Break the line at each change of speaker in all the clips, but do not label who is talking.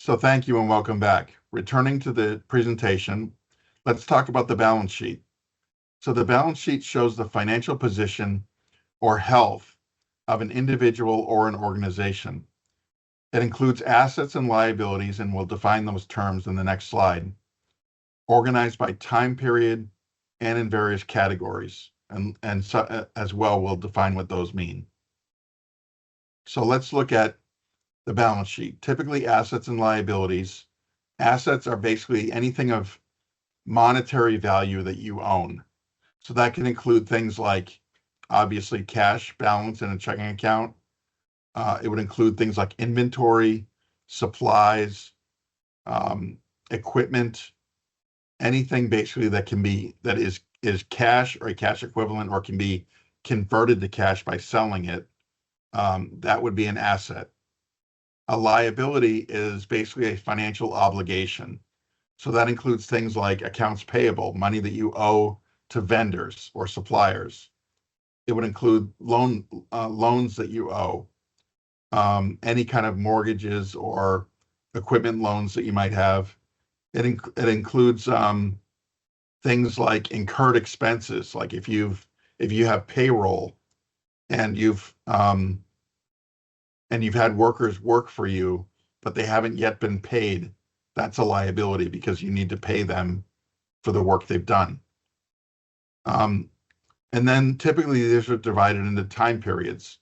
So thank you and welcome back. Returning to the presentation, let's talk about the balance sheet. So the balance sheet shows the financial position or health of an individual or an organization. It includes assets and liabilities, and we'll define those terms in the next slide, organized by time period and in various categories. And so, as well, we'll define what those mean. So let's look at the balance sheet. Typically, assets and liabilities. Assets are basically anything of monetary value that you own. So that can include things like, obviously, cash balance in a checking account. It would include things like inventory, supplies, equipment, anything basically that is cash or a cash equivalent or can be converted to cash by selling it. That would be an asset. A liability is basically a financial obligation. So that includes things like accounts payable, money that you owe to vendors or suppliers. It would include loans that you owe, any kind of mortgages or equipment loans that you might have. It includes things like incurred expenses, like if you have payroll and you've had workers work for you, but they haven't yet been paid. That's a liability because you need to pay them for the work they've done. And then typically these are divided into time periods.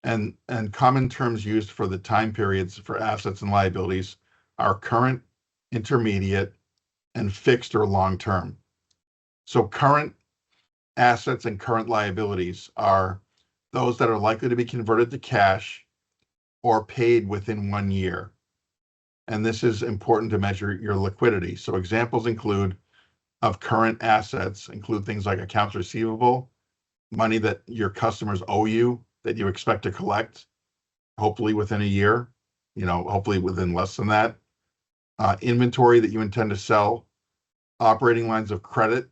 And common terms used for the time periods for assets and liabilities are current, intermediate, and fixed or long-term. So current assets and current liabilities are those that are likely to be converted to cash or paid within 1 year. And this is important to measure your liquidity. So examples of current assets include things like accounts receivable, money that your customers owe you that you expect to collect, hopefully within a year, hopefully within less than that. Inventory that you intend to sell, operating lines of credit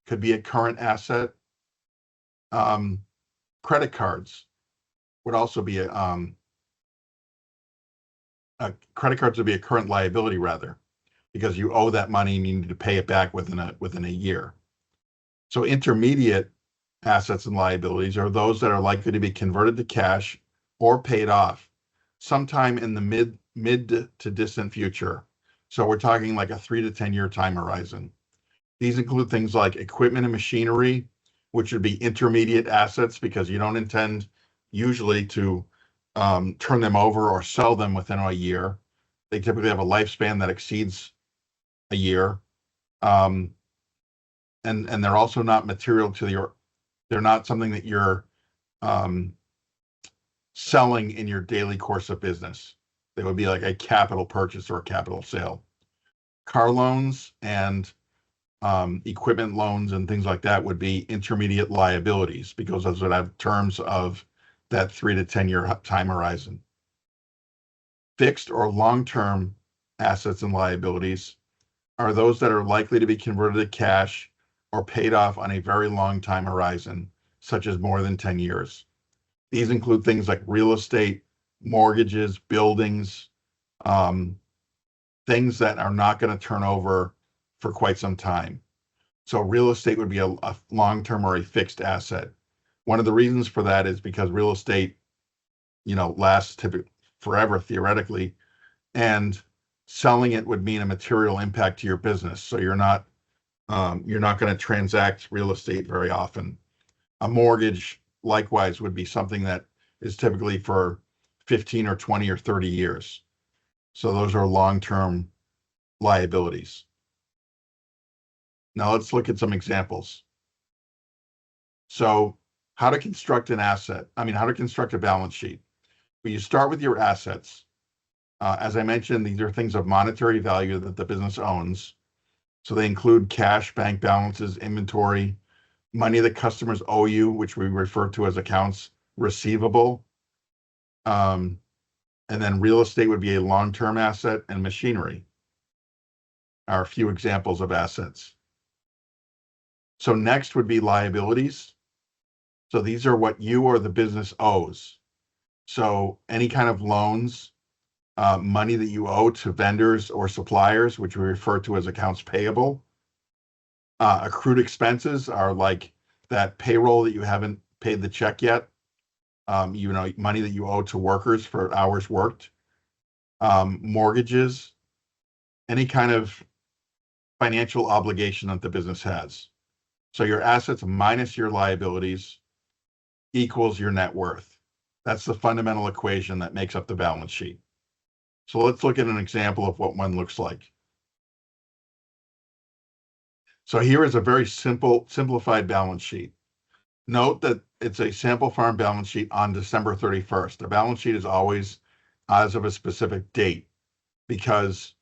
could be a current asset. Credit cards would also be credit cards would be a current liability rather, because you owe that money and you need to pay it back within a year. So intermediate assets and liabilities are those that are likely to be converted to cash or paid off sometime in the mid to distant future. So we're talking like a 3 to 10 year time horizon. These include things like equipment and machinery, which would be intermediate assets because you don't intend usually to turn them over or sell them within a year. They typically have a lifespan that exceeds a year. And they're also not material to they're not something that you're selling in your daily course of business. They would be like a capital purchase or a capital sale. Car loans and equipment loans and things like that would be intermediate liabilities because those would have terms of that 3 to 10 year time horizon. Fixed or long-term assets and liabilities are those that are likely to be converted to cash or paid off on a very long time horizon, such as more than 10 years. These include things like real estate, mortgages, buildings, things that are not going to turn over for quite some time. So real estate would be a long-term or a fixed asset. One of the reasons for that is because real estate, lasts typically forever theoretically, and selling it would mean a material impact to your business. So you're not going to transact real estate very often. A mortgage, likewise, would be something that is typically for 15 or 20 or 30 years. So those are long-term liabilities. Now let's look at some examples. So how to construct how to construct a balance sheet. Well, you start with your assets. As I mentioned, these are things of monetary value that the business owns. So they include cash, bank balances, inventory, money that customers owe you, which we refer to as accounts receivable. And then real estate would be a long-term asset, and machinery are a few examples of assets. So next would be liabilities. So these are what you or the business owes. So any kind of loans, money that you owe to vendors or suppliers, which we refer to as accounts payable. Accrued expenses are like that payroll that you haven't paid the check yet. Money that you owe to workers for hours worked. Mortgages, any kind of financial obligation that the business has. So your assets minus your liabilities equals your net worth. That's the fundamental equation that makes up the balance sheet. So let's look at an example of what one looks like. So here is a very simplified balance sheet. Note that it's a sample farm balance sheet on December 31st. The balance sheet is always as of a specific date because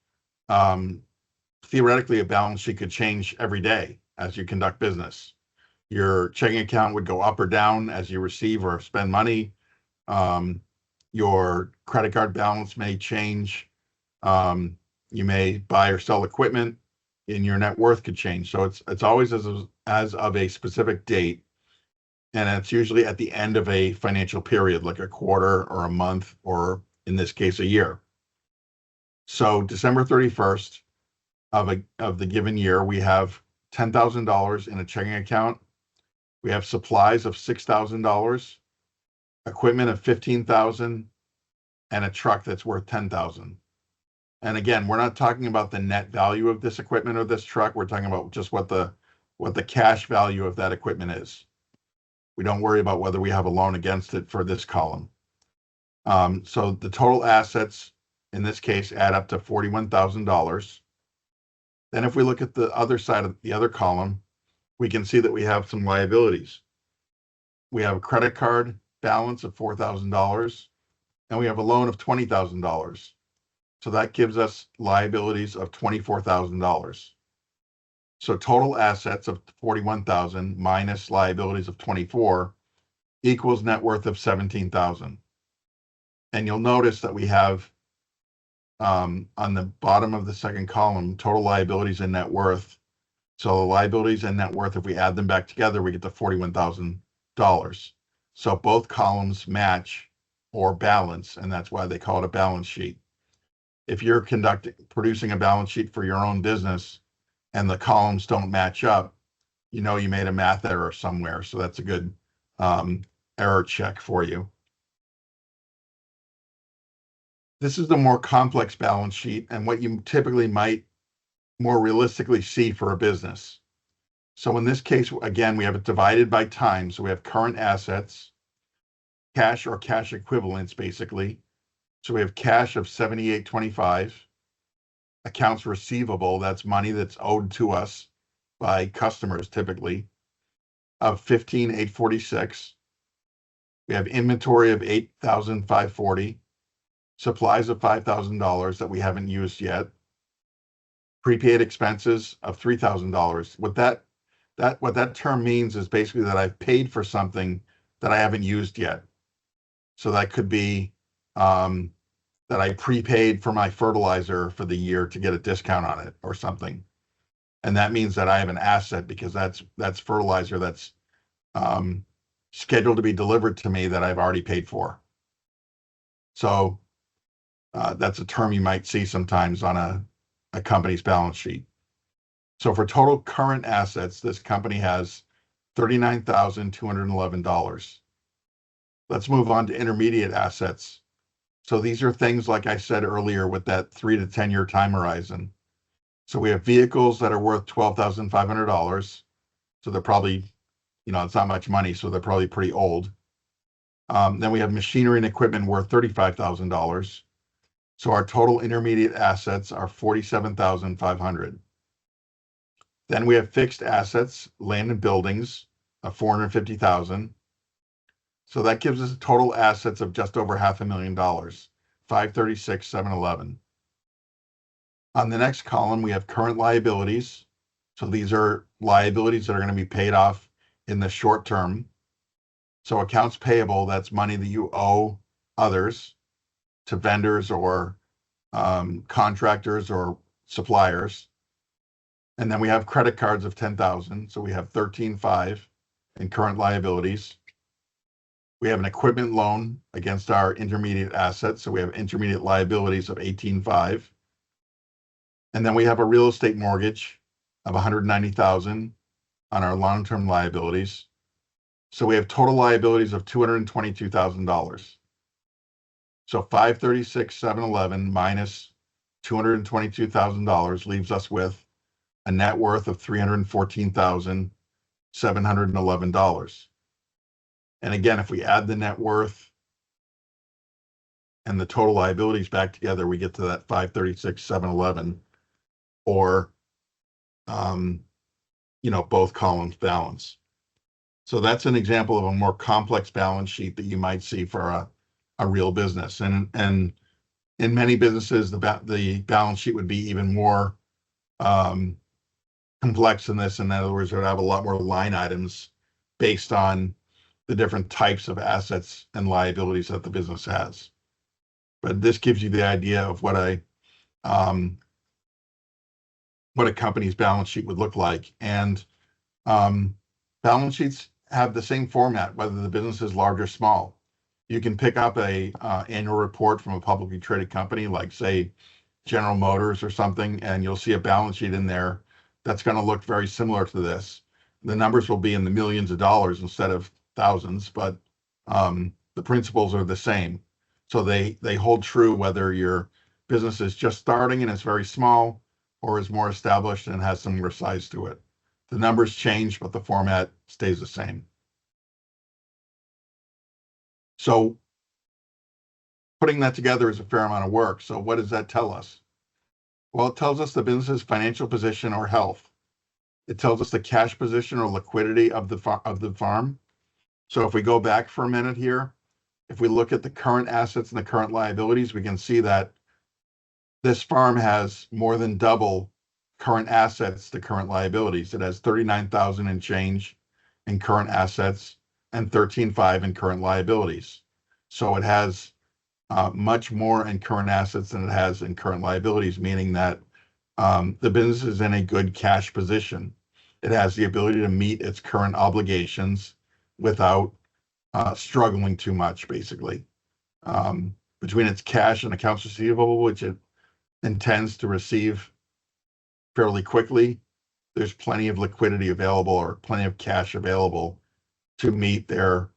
theoretically a balance sheet could change every day as you conduct business. Your checking account would go up or down as you receive or spend money. Your credit card balance may change. You may buy or sell equipment, and your net worth could change. So it's always as of a specific date, and it's usually at the end of a financial period, like a quarter or a month, or in this case, a year. So December 31st of the given year, we have $10,000 in a checking account. We have supplies of $6,000, equipment of $15,000, and a truck that's worth $10,000. And again, we're not talking about the net value of this equipment or this truck. We're talking about just what the cash value of that equipment is. We don't worry about whether we have a loan against it for this column. So the total assets in this case add up to $41,000. Then if we look at the other side of the other column, we can see that we have some liabilities. We have a credit card balance of $4,000, and we have a loan of $20,000. So that gives us liabilities of $24,000. So total assets of $41,000 minus liabilities of $24,000 equals net worth of $17,000. And you'll notice that we have on the bottom of the second column, total liabilities and net worth. So the liabilities and net worth, if we add them back together, we get to $41,000. So both columns match or balance, and that's why they call it a balance sheet. If you're producing a balance sheet for your own business and the columns don't match up, you know you made a math error somewhere. So that's a good error check for you. This is the more complex balance sheet and what you typically might more realistically see for a business. So in this case, again, we have it divided by time. So we have current assets, cash or cash equivalents, basically. So we have cash of $78.25, accounts receivable, that's money that's owed to us by customers typically, of $15,846. We have inventory of $8,540, supplies of $5,000 that we haven't used yet, prepaid expenses of $3,000. What that term means is basically that I've paid for something that I haven't used yet. So that could be that I prepaid for my fertilizer for the year to get a discount on it or something. And that means that I have an asset because that's fertilizer that's scheduled to be delivered to me that I've already paid for. So that's a term you might see sometimes on a company's balance sheet. So for total current assets, this company has $39,211. Let's move on to intermediate assets. So these are things, like I said earlier, with that 3 to 10 year time horizon. So we have vehicles that are worth $12,500. So they're probably, it's not much money, so they're probably pretty old. Then we have machinery and equipment worth $35,000. So our total intermediate assets are $47,500. Then we have fixed assets, land and buildings of $450,000. So that gives us total assets of just over $500,000, $536,711. On the next column, we have current liabilities. So these are liabilities that are going to be paid off in the short term. So accounts payable, that's money that you owe others, to vendors or contractors or suppliers. And then we have credit cards of $10,000. So we have $13,500 in current liabilities. We have an equipment loan against our intermediate assets. So we have intermediate liabilities of 18.5. And then we have a real estate mortgage of 190,000 on our long-term liabilities. So we have total liabilities of $222,000. So 536,711 minus $222,000 leaves us with a net worth of $314,711. And again, if we add the net worth and the total liabilities back together, we get to that 536,711, or both columns balance. So that's an example of a more complex balance sheet that you might see for a real business. And in many businesses, the balance sheet would be even more complex than this. In other words, it would have a lot more line items based on the different types of assets and liabilities that the business has. But this gives you the idea of what a company's balance sheet would look like. And balance sheets have the same format, whether the business is large or small. You can pick up a annual report from a publicly traded company, like say General Motors or something, and you'll see a balance sheet in there that's going to look very similar to this. The numbers will be in the millions of dollars instead of thousands, but the principles are the same. So they hold true whether your business is just starting and it's very small, or is more established and has some more size to it. The numbers change, but the format stays the same. So putting that together is a fair amount of work. So what does that tell us? Well, it tells us the business's financial position or health. It tells us the cash position or liquidity of the farm. So if we go back for a minute here, if we look at the current assets and the current liabilities, we can see that this farm has more than double current assets to current liabilities. It has 39,000 and change in current assets and 13.5 in current liabilities. So it has much more in current assets than it has in current liabilities, meaning that the business is in a good cash position. It has the ability to meet its current obligations without struggling too much, basically. Between its cash and accounts receivable, which it intends to receive fairly quickly, there's plenty of liquidity available, or plenty of cash available to meet their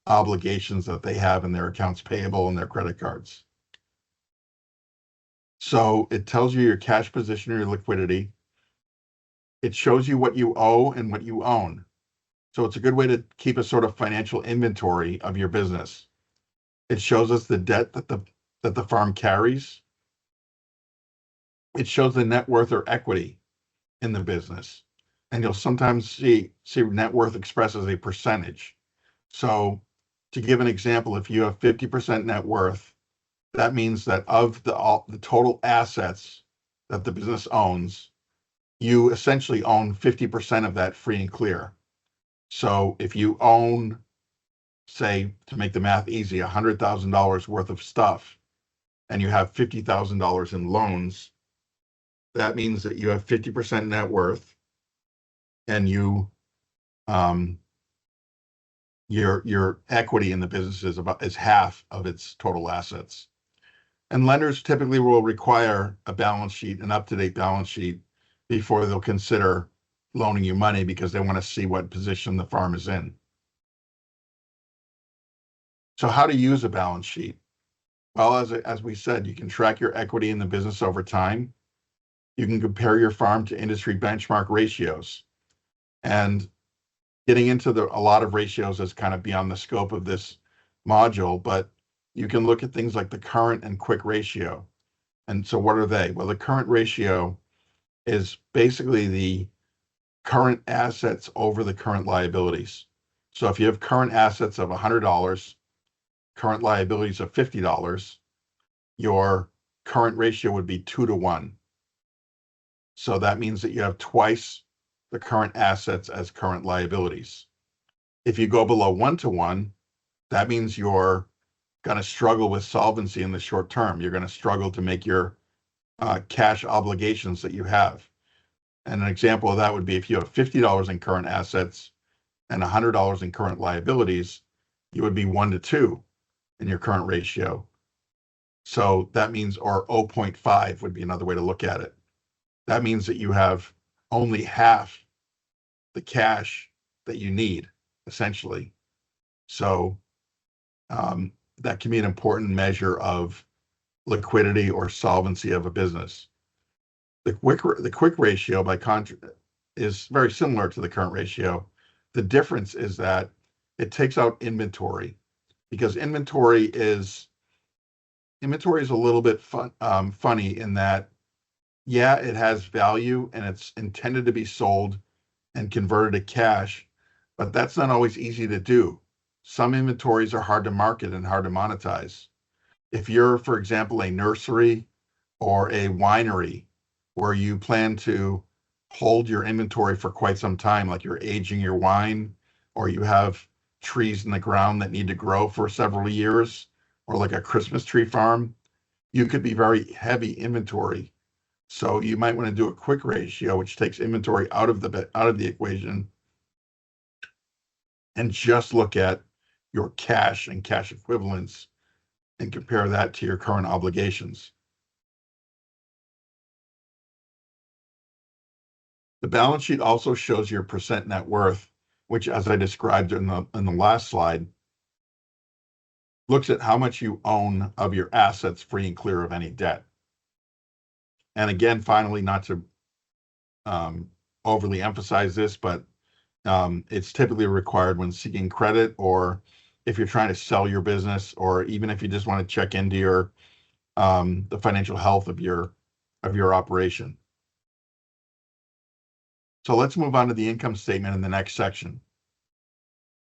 obligations that they have in their accounts payable and their credit cards. So it tells you your cash position or your liquidity. It shows you what you owe and what you own. So it's a good way to keep a sort of financial inventory of your business. It shows us the debt that the farm carries. It shows the net worth or equity in the business. And you'll sometimes see net worth expressed as a percentage. So to give an example, if you have 50% net worth, that means that of the total assets that the business owns, you essentially own 50% of that free and clear. So if you own, say, to make the math easy, $100,000 worth of stuff, and you have $50,000 in loans, that means that you have 50% net worth, and your equity in the business is half of its total assets. And lenders typically will require a balance sheet, an up-to-date balance sheet, before they'll consider loaning you money, because they want to see what position the farm is in. So how to use a balance sheet? Well, as we said, you can track your equity in the business over time. You can compare your farm to industry benchmark ratios. And getting into a lot of ratios is kind of beyond the scope of this module, but you can look at things like the current and quick ratio. And so what are they? Well, the current ratio is basically the current assets over the current liabilities. So if you have current assets of $100, current liabilities of $50, your current ratio would be 2-to-1. So that means that you have twice the current assets as current liabilities. If you go below 1-to-1, that means you're going to struggle with solvency in the short term. You're going to struggle to make your cash obligations that you have. And an example of that would be if you have $50 in current assets and $100 in current liabilities, you would be 1 to 2 in your current ratio. So that means, or 0.5 would be another way to look at it. That means that you have only half the cash that you need, essentially. So that can be an important measure of liquidity or solvency of a business. The quick ratio, by contrast, is very similar to the current ratio. The difference is that it takes out inventory, because inventory is a little bit funny in that, yeah, it has value and it's intended to be sold and converted to cash, but that's not always easy to do. Some inventories are hard to market and hard to monetize. If you're, for example, a nursery or a winery where you plan to hold your inventory for quite some time, like you're aging your wine, or you have trees in the ground that need to grow for several years, or like a Christmas tree farm, you could be very heavy inventory. So you might want to do a quick ratio, which takes inventory out of the equation, and just look at your cash and cash equivalents and compare that to your current obligations. The balance sheet also shows your percent net worth, which, as I described in the last slide, looks at how much you own of your assets free and clear of any debt. And again, finally, not to overly emphasize this, but it's typically required when seeking credit, or if you're trying to sell your business, or even if you just want to check into your the financial health of your operation. So let's move on to the income statement in the next section.